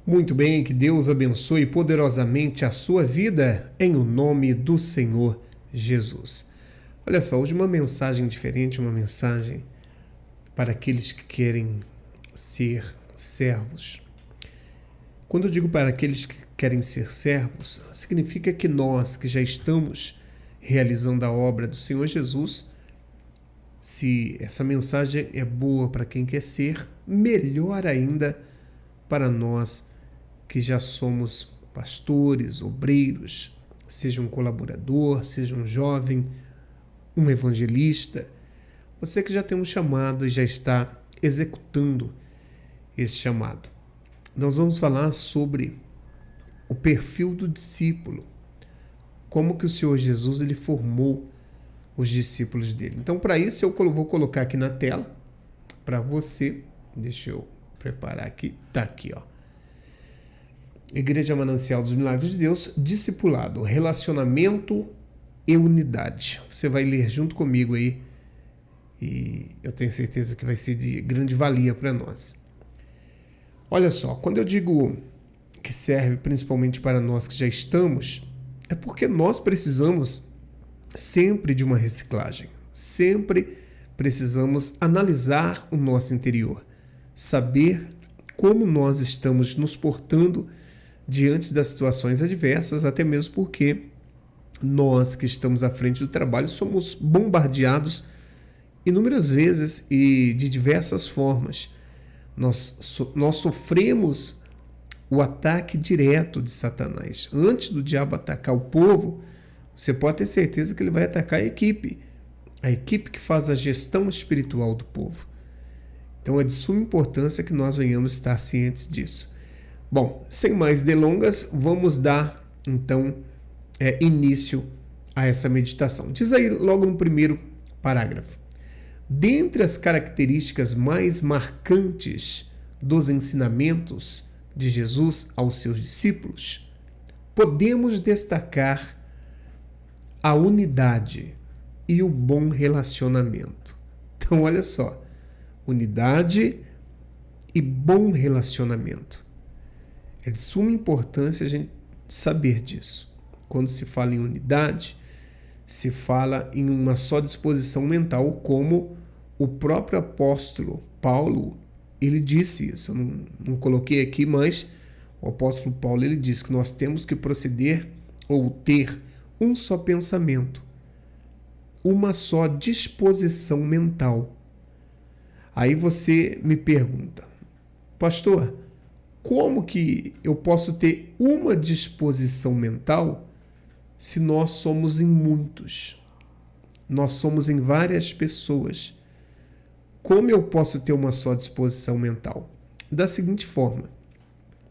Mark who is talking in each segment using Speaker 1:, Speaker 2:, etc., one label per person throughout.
Speaker 1: Muito bem, que Deus abençoe poderosamente a sua vida em o nome do Senhor Jesus. Olha só, hoje uma mensagem diferente, uma mensagem para aqueles que querem ser servos. Quando eu digo para aqueles que querem ser servos, significa que nós que já estamos realizando a obra do Senhor Jesus, se essa mensagem é boa para quem quer ser, melhor ainda para nós que já somos pastores, obreiros, seja um colaborador, seja um jovem, um evangelista, você que já tem um chamado e já está executando esse chamado. Nós vamos falar sobre o perfil do discípulo, como que o Senhor Jesus ele formou os discípulos dele. Então, para isso, eu vou colocar aqui na tela para você. Deixa eu preparar aqui. Tá aqui, ó. Igreja Manancial dos Milagres de Deus, discipulado, relacionamento e unidade. Você vai ler junto comigo aí e eu tenho certeza que vai ser de grande valia para nós. Olha só, quando eu digo que serve principalmente para nós que já estamos, é porque nós precisamos sempre de uma reciclagem, sempre precisamos analisar o nosso interior, saber como nós estamos nos portando diante das situações adversas, até mesmo porque nós que estamos à frente do trabalho somos bombardeados inúmeras vezes e de diversas formas. Nós sofremos o ataque direto de Satanás. Antes do diabo atacar o povo, você pode ter certeza que ele vai atacar a equipe que faz a gestão espiritual do povo. Então é de suma importância que nós venhamos estar cientes disso. Bom, sem mais delongas, vamos dar então início a essa meditação. Diz aí logo no primeiro parágrafo: dentre as características mais marcantes dos ensinamentos de Jesus aos seus discípulos, podemos destacar a unidade e o bom relacionamento. Então, olha só, unidade e bom relacionamento. É de suma importância a gente saber disso. Quando se fala em unidade, se fala em uma só disposição mental, como o próprio apóstolo Paulo, ele disse isso. Eu não coloquei aqui, mas o apóstolo Paulo, ele diz que nós temos que proceder ou ter um só pensamento, uma só disposição mental. Aí você me pergunta, pastor, como que eu posso ter uma disposição mental se nós somos em muitos? Nós somos em várias pessoas. Como eu posso ter uma só disposição mental? Da seguinte forma,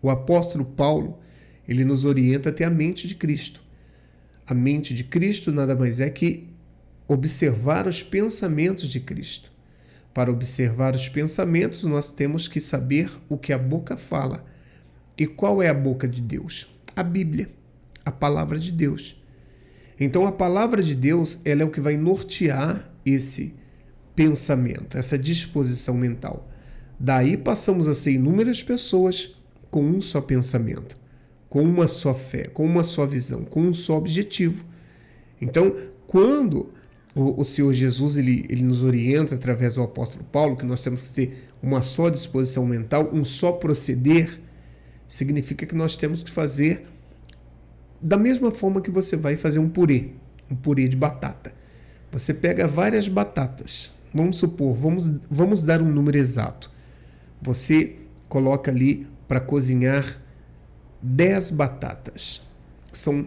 Speaker 1: o apóstolo Paulo, ele nos orienta a ter a mente de Cristo. A mente de Cristo nada mais é que observar os pensamentos de Cristo. Para observar os pensamentos, nós temos que saber o que a boca fala. E qual é a boca de Deus? A Bíblia, a palavra de Deus. Então, a palavra de Deus, ela é o que vai nortear esse pensamento, essa disposição mental. Daí passamos a ser inúmeras pessoas com um só pensamento, com uma só fé, com uma só visão, com um só objetivo. Então, quando o Senhor Jesus ele nos orienta através do apóstolo Paulo que nós temos que ter uma só disposição mental, um só proceder, significa que nós temos que fazer da mesma forma que você vai fazer um purê de batata. Você pega várias batatas, vamos supor, vamos dar um número exato. Você coloca ali para cozinhar 10 batatas. São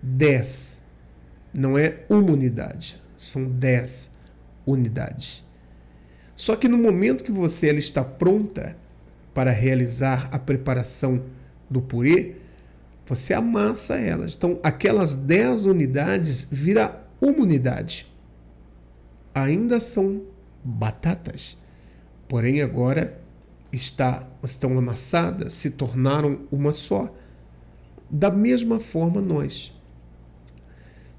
Speaker 1: 10, não é uma unidade. São 10 unidades. Só que no momento que ela está pronta para realizar a preparação do purê, você amassa elas. Então, aquelas 10 unidades viram uma unidade. Ainda são batatas, porém agora estão amassadas, se tornaram uma só. Da mesma forma,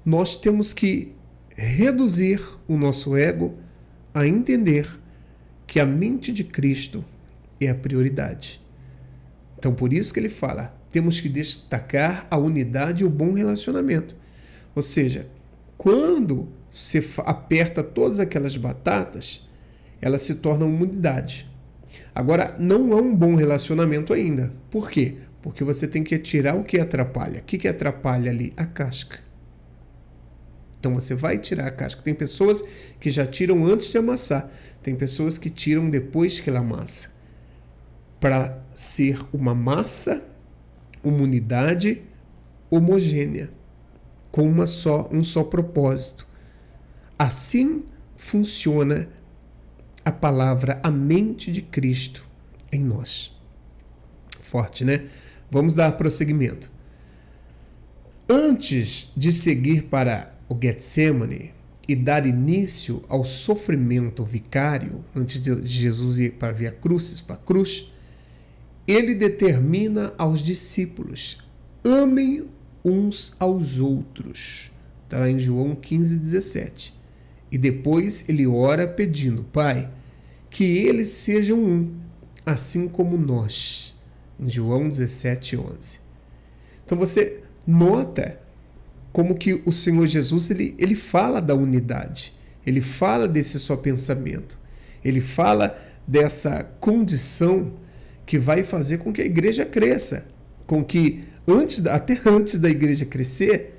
Speaker 1: nós temos que reduzir o nosso ego a entender que a mente de Cristo é a prioridade. Então, por isso que ele fala, temos que destacar a unidade e o bom relacionamento. Ou seja, quando você aperta todas aquelas batatas, elas se tornam uma unidade. Agora, não há um bom relacionamento ainda. Por quê? Porque você tem que tirar o que atrapalha. O que atrapalha ali? A casca. Então você vai tirar a casca. Tem pessoas que já tiram antes de amassar. Tem pessoas que tiram depois que ela amassa. Para ser uma massa, uma unidade homogênea, com um só propósito. Assim funciona a palavra, a mente de Cristo em nós. Forte, né? Vamos dar prosseguimento. Antes de seguir para o Getsemane e dar início ao sofrimento vicário, antes de Jesus ir para a cruz, ele determina aos discípulos: amem uns aos outros. Está lá em João 15:17. E depois ele ora pedindo: Pai, que eles sejam um, assim como nós. Em João 17:11. Então você nota como que o Senhor Jesus ele fala da unidade, ele fala desse só pensamento, ele fala dessa condição que vai fazer com que a igreja cresça, com que até antes da igreja crescer,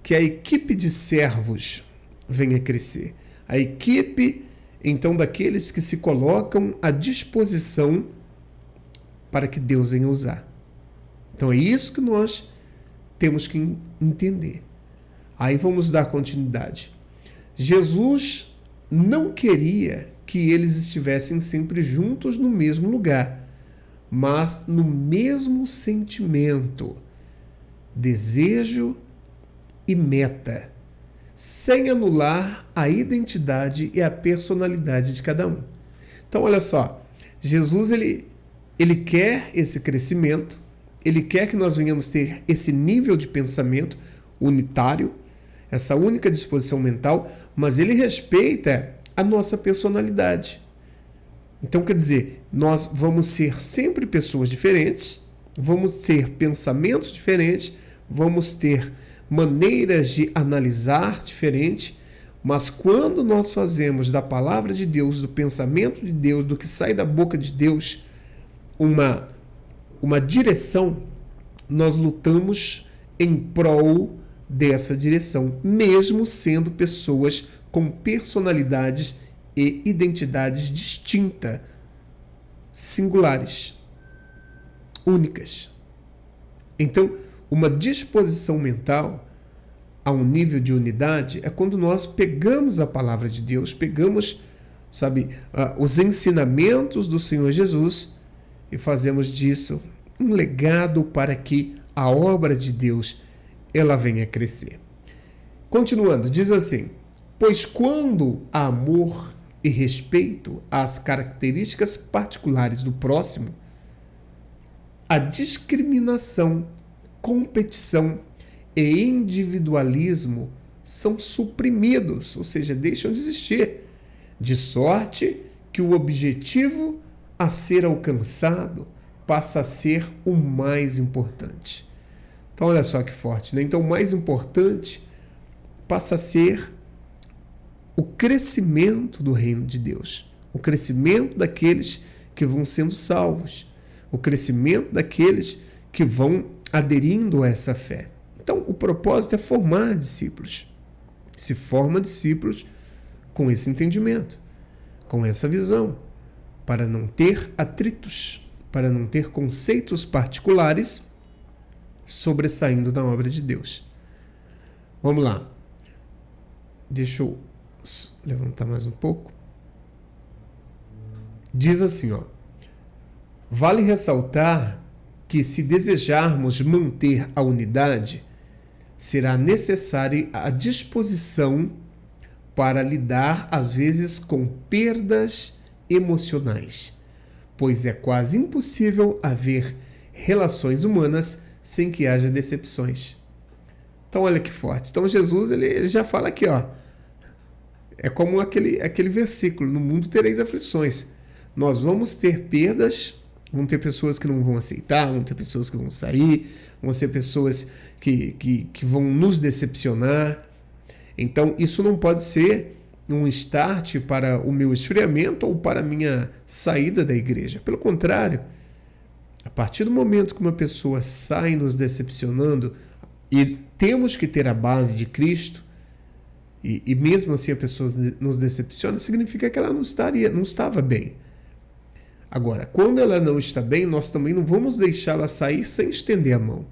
Speaker 1: que a equipe de servos venha crescer, a equipe então daqueles que se colocam à disposição para que Deus venha usar. Então é isso que nós temos que entender. Aí vamos dar continuidade. Jesus não queria que eles estivessem sempre juntos no mesmo lugar, mas no mesmo sentimento, desejo e meta, sem anular a identidade e a personalidade de cada um. Então, olha só, Jesus ele quer esse crescimento, ele quer que nós venhamos ter esse nível de pensamento unitário, essa única disposição mental, mas ele respeita a nossa personalidade. Então, quer dizer, nós vamos ser sempre pessoas diferentes, vamos ter pensamentos diferentes, vamos ter maneiras de analisar diferentes, mas quando nós fazemos da palavra de Deus, do pensamento de Deus, do que sai da boca de Deus, uma direção, nós lutamos em prol dessa direção, mesmo sendo pessoas com personalidades e identidades distintas, singulares, únicas. Então, uma disposição mental a um nível de unidade é quando nós pegamos a palavra de Deus, pegamos, os ensinamentos do Senhor Jesus e fazemos disso um legado para que a obra de Deus ela venha a crescer. Continuando, diz assim: pois quando há amor e respeito às características particulares do próximo, a discriminação, competição e individualismo são suprimidos, ou seja, deixam de existir, de sorte que o objetivo a ser alcançado passa a ser o mais importante. Então, olha só que forte, né? Então, o mais importante passa a ser o crescimento do reino de Deus, o crescimento daqueles que vão sendo salvos, o crescimento daqueles que vão aderindo a essa fé. Então, o propósito é formar discípulos. Se forma discípulos com esse entendimento, com essa visão, para não ter atritos, para não ter conceitos particulares sobressaindo da obra de Deus. Vamos lá. Deixa eu levantar mais um pouco. Diz assim, vale ressaltar que se desejarmos manter a unidade, será necessária a disposição para lidar, às vezes, com perdas emocionais, pois é quase impossível haver relações humanas sem que haja decepções. Então, olha que forte. Então, Jesus ele já fala aqui, é como aquele versículo: no mundo tereis aflições. Nós vamos ter perdas Vão ter pessoas que não vão aceitar, vão ter pessoas que vão sair, vão ser pessoas que vão nos decepcionar. Então, isso não pode ser um start para o meu esfriamento ou para a minha saída da igreja. Pelo contrário, a partir do momento que uma pessoa sai nos decepcionando, e temos que ter a base de Cristo, e mesmo assim a pessoa nos decepciona, significa que ela não estava bem. Agora, quando ela não está bem, nós também não vamos deixá-la sair sem estender a mão,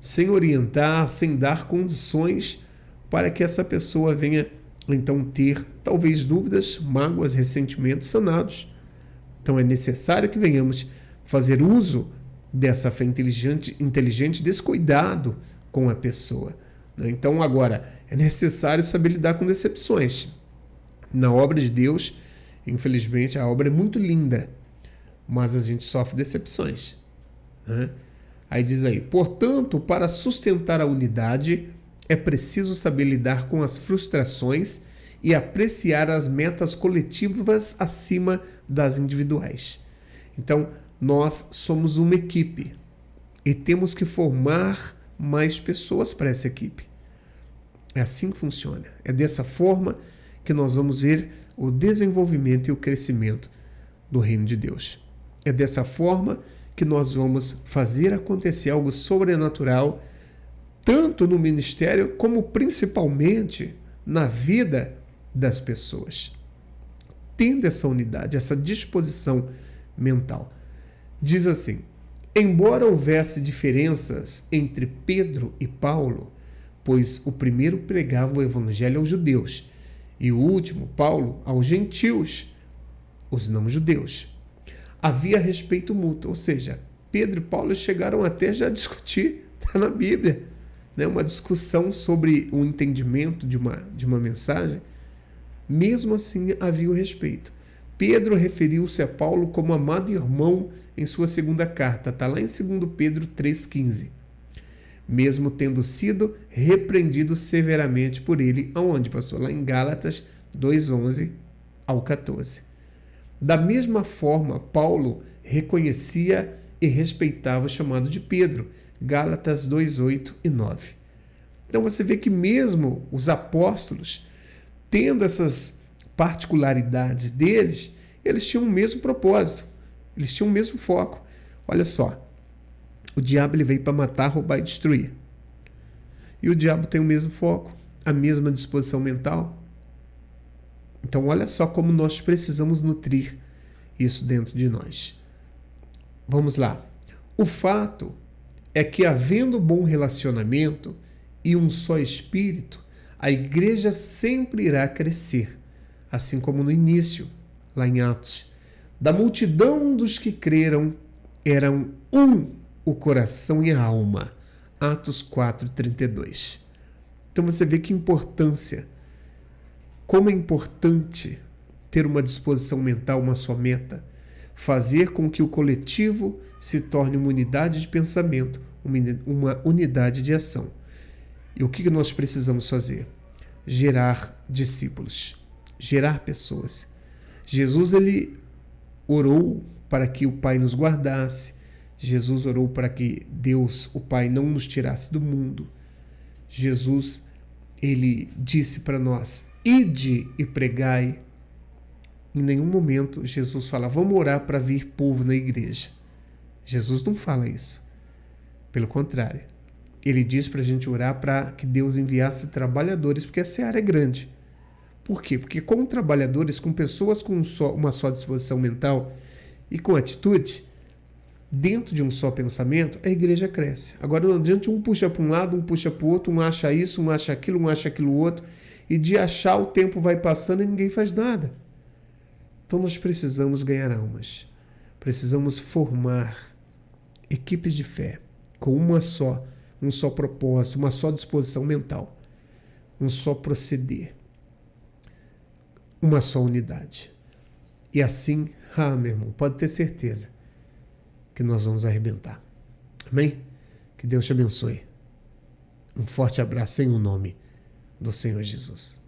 Speaker 1: sem orientar, sem dar condições para que essa pessoa venha então ter talvez dúvidas, mágoas, ressentimentos sanados. Então é necessário que venhamos fazer uso dessa fé inteligente, desse cuidado com a pessoa. Então agora é necessário saber lidar com decepções. Na obra de Deus, infelizmente, a obra é muito linda, mas a gente sofre decepções, né? Aí diz aí, portanto, para sustentar a unidade, é preciso saber lidar com as frustrações e apreciar as metas coletivas acima das individuais. Então, nós somos uma equipe e temos que formar mais pessoas para essa equipe. É assim que funciona. É dessa forma que nós vamos ver o desenvolvimento e o crescimento do reino de Deus. É dessa forma que nós vamos fazer acontecer algo sobrenatural, tanto no ministério como principalmente na vida das pessoas. Tendo essa unidade, essa disposição mental. Diz assim, embora houvesse diferenças entre Pedro e Paulo, pois o primeiro pregava o evangelho aos judeus e o último, Paulo, aos gentios, os não-judeus. Havia respeito mútuo, ou seja, Pedro e Paulo chegaram até já a discutir, está na Bíblia, né? Uma discussão sobre o entendimento de uma mensagem. Mesmo assim, havia o respeito. Pedro referiu-se a Paulo como amado irmão em sua segunda carta, está lá em 2 Pedro 3,15. Mesmo tendo sido repreendido severamente por ele, aonde, pastor? Lá em Gálatas 2,11 ao 14. Da mesma forma, Paulo reconhecia e respeitava o chamado de Pedro, Gálatas 2:8 e 9. Então você vê que mesmo os apóstolos, tendo essas particularidades deles, eles tinham o mesmo propósito, eles tinham o mesmo foco. Olha só, o diabo ele veio para matar, roubar e destruir. E o diabo tem o mesmo foco, a mesma disposição mental. Então olha só como nós precisamos nutrir isso dentro de nós. Vamos lá. O fato é que, havendo bom relacionamento e um só espírito, a igreja sempre irá crescer, assim como no início, lá em Atos. Da multidão dos que creram, eram um o coração e a alma. Atos 4:32. Então você vê que importância, como é importante ter uma disposição mental, uma só meta, fazer com que o coletivo se torne uma unidade de pensamento, uma unidade de ação. E o que nós precisamos fazer? Gerar discípulos, gerar pessoas. Jesus ele orou para que o Pai nos guardasse. Jesus orou para que Deus, o Pai, não nos tirasse do mundo. Jesus ele disse para nós, ide e pregai. Em nenhum momento Jesus fala, vamos orar para vir povo na igreja. Jesus não fala isso. Pelo contrário, ele diz para a gente orar para que Deus enviasse trabalhadores, porque a seara é grande. Por quê? Porque com trabalhadores, com pessoas com uma só disposição mental e com atitude, dentro de um só pensamento, a igreja cresce. Agora não adianta um puxa para um lado, um puxa para o outro, um acha isso, um acha aquilo outro, e de achar o tempo vai passando e ninguém faz nada. Então nós precisamos ganhar almas, precisamos formar equipes de fé com um só propósito, uma só disposição mental, um só proceder, uma só unidade. E assim, meu irmão, pode ter certeza que nós vamos arrebentar. Amém? Que Deus te abençoe. Um forte abraço em nome do Senhor Jesus.